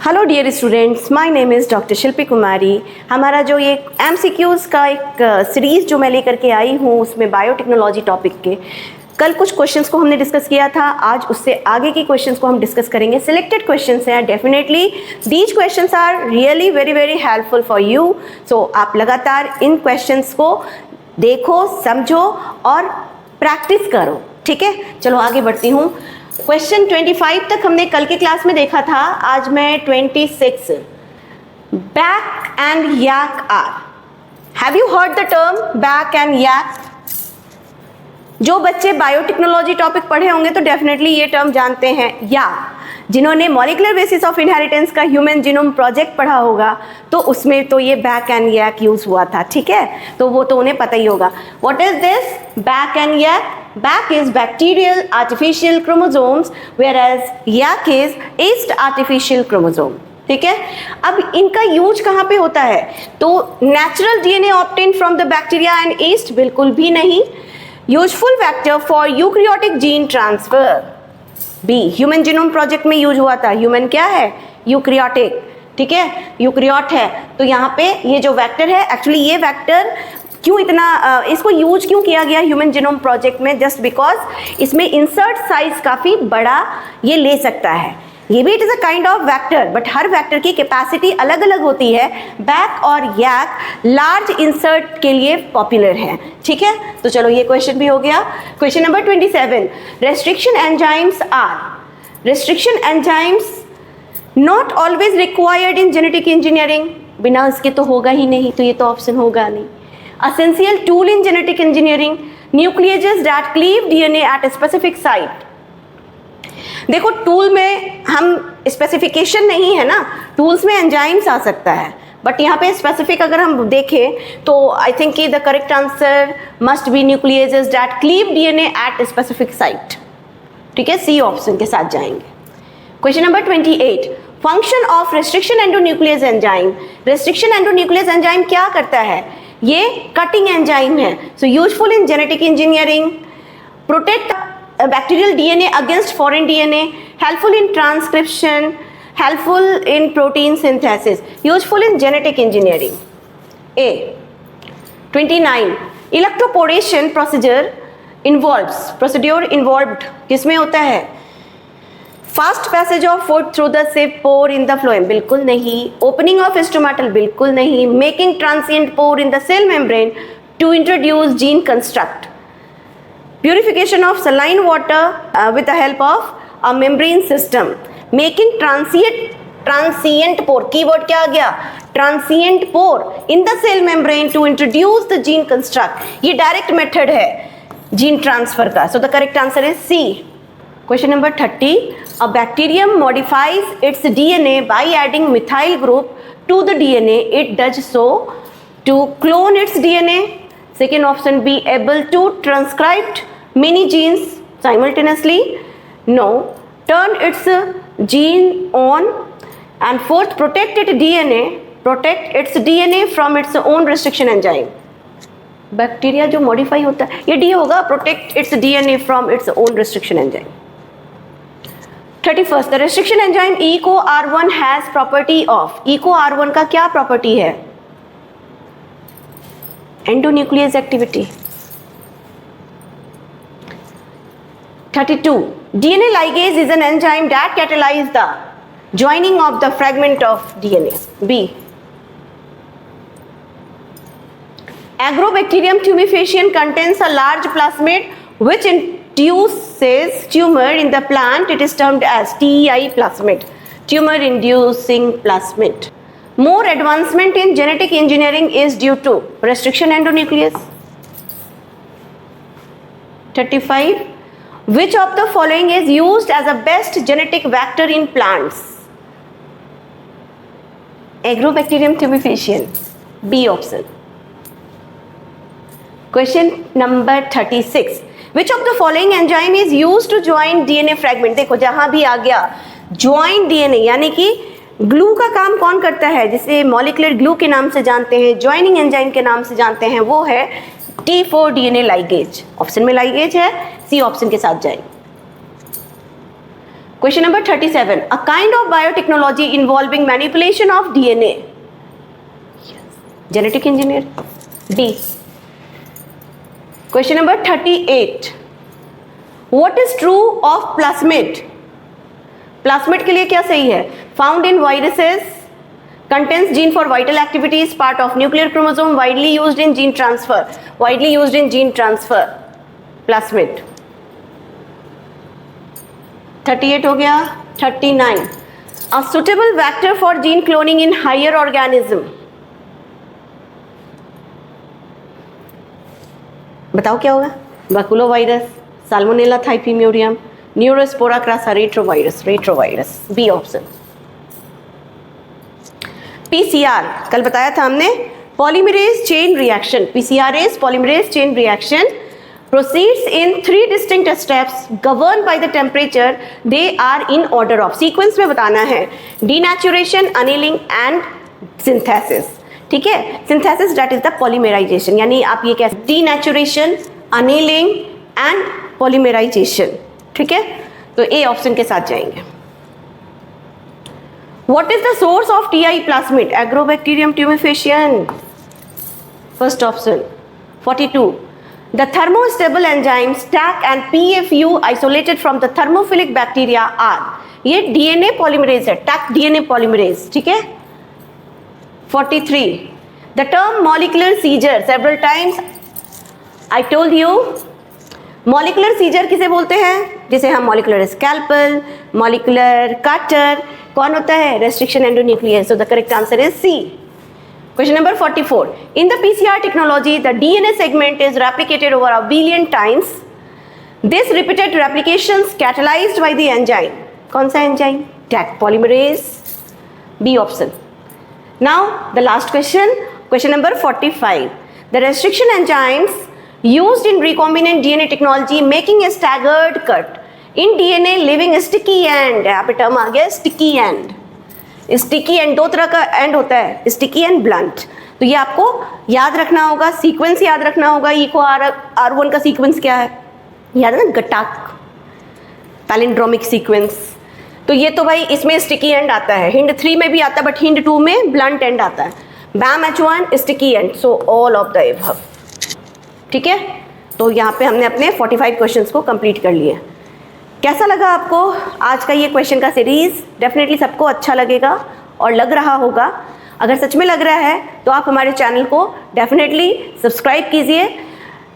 Hello dear students, my name is doctor Shilpi Kumari. हमारा जो ये MCQs का एक सीरीज़ जो मैं लेकर के आई हूँ उसमें बायोटेक्नोलॉजी टॉपिक के कल कुछ क्वेश्चंस को हमने डिस्कस किया था। आज उससे आगे की क्वेश्चंस को हम डिस्कस करेंगे। सिलेक्टेड क्वेश्चंस हैं, definitely these questions are really very very helpful for you. So आप लगातार इन क्वेश्चंस को देखो, समझो और प्रैक्टिस करो। ठीक है, चलो आगे बढ़ती हूँ। क्वेश्चन 25 तक हमने कल की क्लास में देखा था। आज मैं 26 बैक एंड याक आर। Have you heard the term back end yak? जो बच्चे बायोटेक्नोलॉजी टॉपिक पढ़े होंगे तो डेफिनेटली ये टर्म जानते हैं। या जिन्होंने मॉलिक्यूलर बेसिस ऑफ इनहेरिटेंस का ह्यूमन जीनोम प्रोजेक्ट पढ़ा होगा तो उसमें तो ये बैक एंड याक यूज हुआ था। ठीक है, तो वो तो उन्हें पता ही होगा। What is this back end yak? Back is bacterial artificial chromosomes whereas yak is yeast artificial chromosome। ठीक है, अब इनका यूज कहाँ पे होता है? तो natural DNA obtained from the bacteria and yeast बिल्कुल भी नहीं। Useful vector for eukaryotic gene transfer. Be human genome project में यूज हुआ था। ह्यूमन क्या है? यूकैरियोटिक। ठीक है, यूकैरियोट है। तो यहाँ पे ये जो वेक्टर है, एक्चुअली ये वेक्टर क्यों इतना इसको यूज क्यों किया गया ह्यूमन जीनोम प्रोजेक्ट में? जस्ट बिकॉज इसमें इंसर्ट साइज काफ़ी बड़ा ये ले सकता है। ये भी it is a kind of vector, but her vector की कैपेसिटी अलग अलग होती है। बैक और याक लार्ज इंसर्ट के लिए पॉपुलर है। ठीक है, तो चलो ये क्वेश्चन भी हो गया। Question number 27, restriction enzymes are. Restriction enzymes not always required in genetic engineering. बिना इसके तो होगा ही नहीं, तो ये तो ऑप्शन होगा नहीं। Essential tool in genetic engineering, nucleases that cleave DNA at a specific site। देखो, टूल में हम स्पेसिफिकेशन नहीं है ना, टूल्स में एंजाइम्स आ सकता है, बट यहाँ पे स्पेसिफिक अगर हम देखें तो आई थिंक कि the correct answer must be nucleases that cleave DNA at a specific site. ठीक है, सी ऑप्शन के साथ जाएंगे। Question number 28, function of restriction endonuclease enzyme. Restriction endonuclease enzyme क्या करता है? ये कटिंग एंजाइम है। So useful in genetic engineering, protect bacterial DNA against foreign DNA, helpful in transcription, helpful in protein synthesis, useful in genetic engineering. A 29, electroporation procedure involved किसमें होता है? Fast passage of food through the sieve pore in the phloem, बिल्कुल नहीं। Opening of stomatal, बिल्कुल नहीं। Making transient pore in the cell membrane to introduce gene construct. Purification of saline water with the help of a membrane system. Making transient pore, keyword क्या आ गया? Transient pore in the cell membrane to introduce the gene construct. ये direct method है gene transfer का। सो the correct answer is C. Question number 30, a bacterium modifies its DNA by adding methyl group to the DNA. It does so to clone its DNA. Second option, be able to transcribe many genes simultaneously. No. Turn its gene on. And fourth, protect its DNA from its own restriction enzyme. Bacteria जो modify होता है, ये D होगा, protect it's DNA from its own restriction enzyme. 31, the restriction enzyme EcoR1 has property of. EcoR1 का क्या property है? Endonuclease activity. 32, DNA ligase is an enzyme that catalyzes the joining of the fragment of DNA. B. Agrobacterium tumefaciens contains a large plasmid which induces tumor in the plant. It is termed as TEI plasmid, tumor inducing plasmid. More advancement in genetic engineering is due to restriction endonuclease. 35, which of the following is used as a best genetic vector in plants? Agrobacterium tumefaciens, B option. Question number 36, which of the following enzyme is used to join DNA fragment? देखो जहां भी आ गया join DNA, यानी कि glue का काम कौन करता है, जिसे मॉलिक्यूलर ग्लू के नाम से जानते हैं, ज्वाइनिंग एंजाइम के नाम से जानते हैं, वो है T4 DNA लाइगेज। ऑप्शन में लाइगेज है, सी ऑप्शन के साथ जाएंगे। Question number 37. A kind of biotechnology involving manipulation of DNA. Genetic engineer. D. Question number 38. What is true of plasmid? Plasmid के लिए क्या सही है? Found in viruses, contains gene for vital activities, part of nuclear chromosome, widely used in gene transfer. Widely used in gene transfer. Plasmid. 38 हो गया. 39. A suitable vector for gene cloning in higher organism. बताओ क्या होगा? Baculovirus, salmonella typhimurium, neurospora crassa, retrovirus. B option. PCR कल बताया था हमने, polymerase chain reaction. PCR is polymerase chain reaction. Proceeds in 3 distinct steps governed by the temperature. They are in order of. Sequence में बताना है. Denaturation, annealing and synthesis. ठीक है? Synthesis that is the polymerization. यानी आप ये कह denaturation, annealing and polymerization. ठीक है? तो A ऑप्शन के साथ जाएंगे. What is the source of TI plasmid? Agrobacterium tumefaciens. First option. 42. The thermostable enzymes TAC and PFU isolated from the thermophilic bacteria are. ये DNA polymerase है, TAC DNA polymerase. ठीक है? 43. The term molecular seizure several times I told you. Molecular seizure किसे बोलते हैं? जिसे हम molecular scalpel, molecular cutter. कौन होता है? Restriction endonuclease. So the correct answer is C. Question number 44. In the PCR technology, the DNA segment is replicated over 1 billion times. This repeated replications catalyzed by the enzyme. कौन सा enzyme? TAC polymerase. B option. Now the last question. Question number 45. The restriction enzymes used in recombinant DNA technology making a staggered cut in DNA leaving a sticky end. यहाँ पे term आ गया sticky end. Sticky and 2 तरह का and होता है, sticky and blunt. तो ये आपको याद रखना होगा, सीक्वेंस याद रखना होगा. इको R1 का सीक्वेंस क्या है? याद है ना? गटाक पैलिंड्रोमिक सीक्वेंस. तो ये तो भाई इसमें स्टिकी एंड आता है. हिंड 3 में भी आता है, बट हिंड 2 में ब्लंट एंड आता है. बैम H1 sticky and. So all of the above. ठीक है? तो यहाँ पे हमने अपने 45 क्वेश्चंस को कंप्लीट कर लिए. कैसा लगा आपको आज का ये क्वेश्चन का सीरीज़? डेफिनेटली सबको अच्छा लगेगा और लग रहा होगा. अगर सच में लग रहा है तो आप हमारे चैनल को डेफिनेटली सब्सक्राइब कीजिए.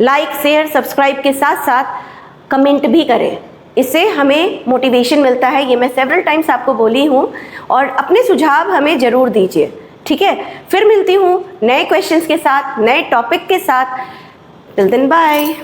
लाइक शेयर सब्सक्राइब के साथ साथ कमेंट भी करें. इससे हमें मोटिवेशन मिलता है. ये मैं सेवरल टाइम्स आपको बोली हूँ. और अपने सुझाव हमें ज़रूर दीजिए. ठीक है? फिर मिलती हूँ नए क्वेश्चंस के साथ, नए टॉपिक के साथ. Till then bye.